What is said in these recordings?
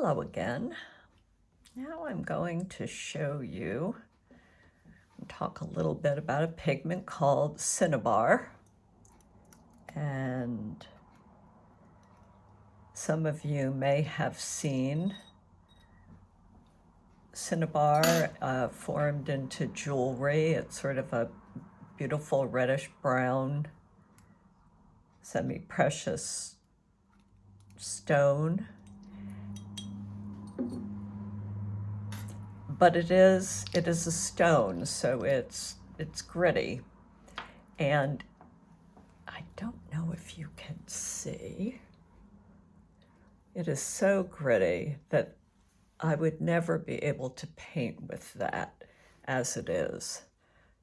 Hello again. Now I'm going to show you and talk a little bit about a pigment called Cinnabar. And some of you may have seen Cinnabar formed into jewelry. It's sort of a beautiful reddish brown, semi-precious stone. But it is a stone, so it's gritty. And I don't know if you can see. It is so gritty that I would never be able to paint with that as it is.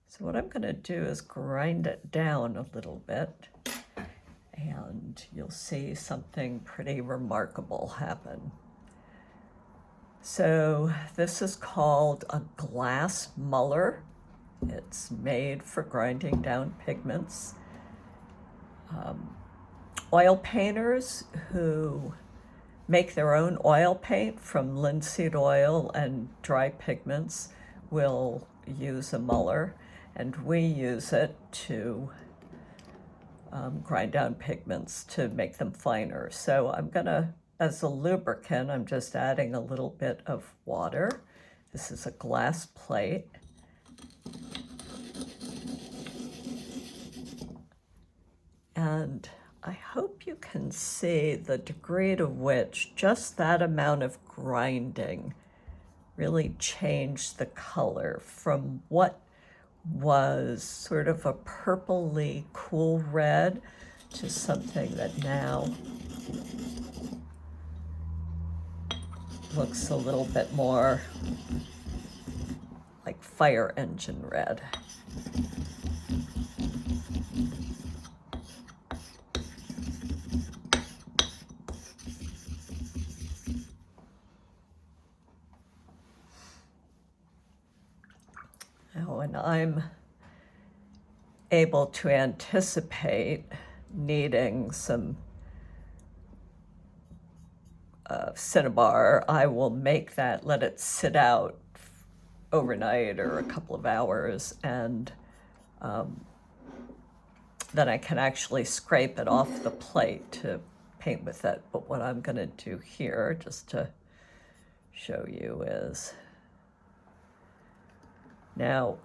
So what I'm going to do is grind it down a little bit, and you'll see something pretty remarkable happen. So this is called a glass muller. It's made for grinding down pigments. Oil painters who make their own oil paint from linseed oil and dry pigments will use a muller, and we use it to grind down pigments to make them finer. So I'm gonna, as a lubricant, I'm just adding a little bit of water. This is a glass plate. And I hope you can see the degree to which just that amount of grinding really changed the color from what was sort of a purpley cool red to something that now looks a little bit more like fire engine red. Oh, and I'm able to anticipate needing some Cinnabar. I will make that, let it sit out overnight or a couple of hours, and then I can actually scrape it off the plate to paint with it. But what I'm going to do here, just to show you, is now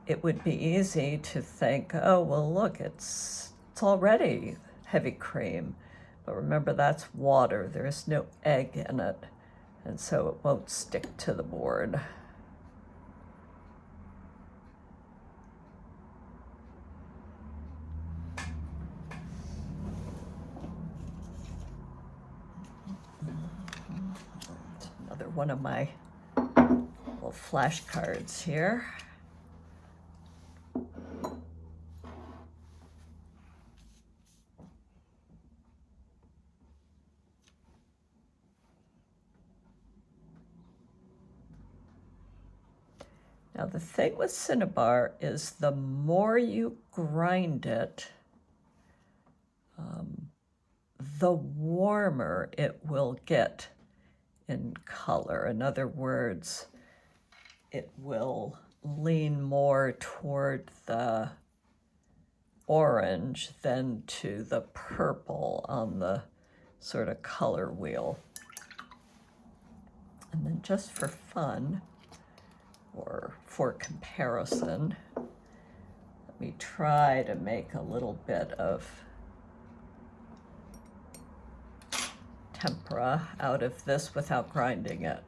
it would be easy to think, oh, well, look, it's already heavy cream. But remember, that's water. There's no egg in it, and so it won't stick to the board. Another one of my little flashcards here. Now the thing with Cinnabar is the more you grind it, the warmer it will get in color. In other words, it will lean more toward the orange than to the purple on the sort of color wheel. And then just for fun, or for comparison, let me try to make a little bit of tempera out of this without grinding it.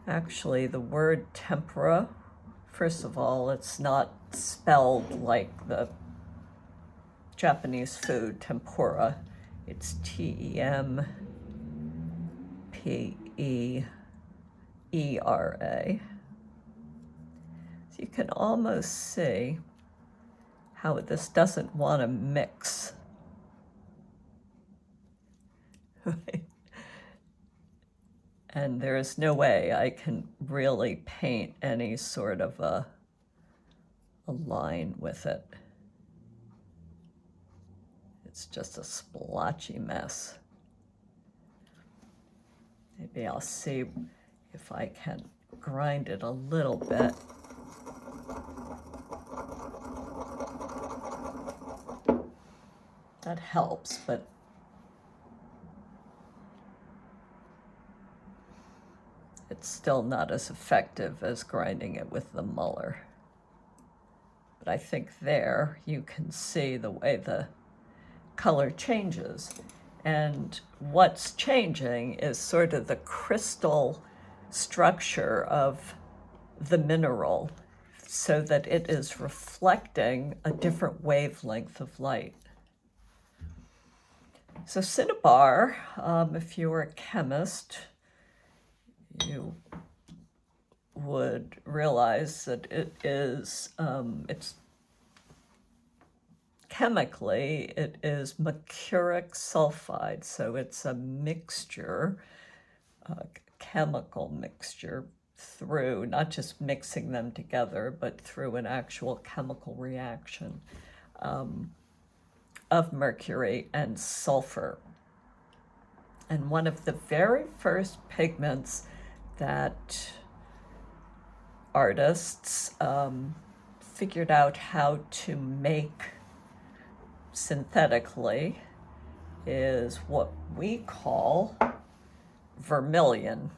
Actually, the word tempera, first of all, it's not spelled like the Japanese food tempura. It's T-E-M-P-E-E-R-A. So you can almost see how this doesn't want to mix. And there is no way I can really paint any sort of a line with it. It's just a splotchy mess. Maybe I'll see if I can grind it a little bit. That helps, but it's still not as effective as grinding it with the muller. But I think there you can see the way the color changes. And what's changing is sort of the crystal structure of the mineral so that it is reflecting a different wavelength of light. So cinnabar, if you were a chemist, you would realize that it is, it's chemically, it is mercuric sulfide, so it's a mixture, chemical mixture through, not just mixing them together, but through an actual chemical reaction of mercury and sulfur. And one of the very first pigments that artists figured out how to make synthetically is what we call vermilion.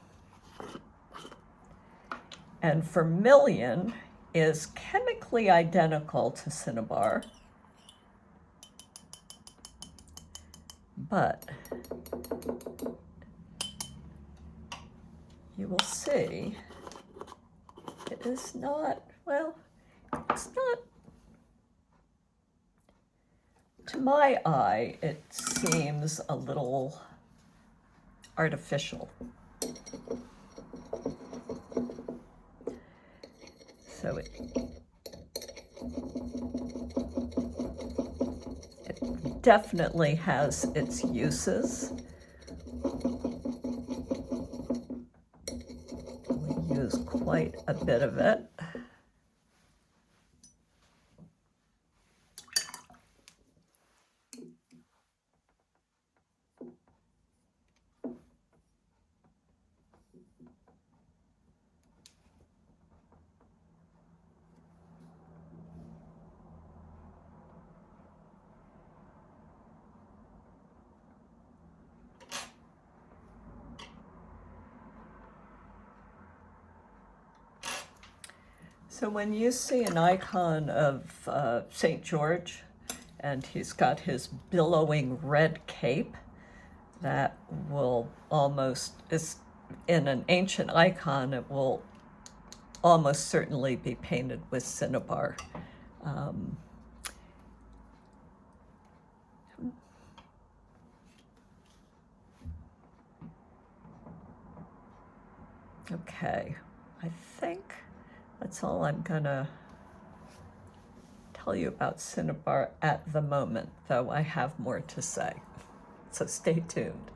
And vermilion is chemically identical to cinnabar, but you will see it is not, well, it's not, to my eye, it seems a little artificial. So it definitely has its uses. We use quite a bit of it. So when you see an icon of St. George and he's got his billowing red cape, that will almost, is in an ancient icon, it will almost certainly be painted with cinnabar. Okay, I think that's all I'm gonna tell you about cinnabar at the moment, though I have more to say. So stay tuned.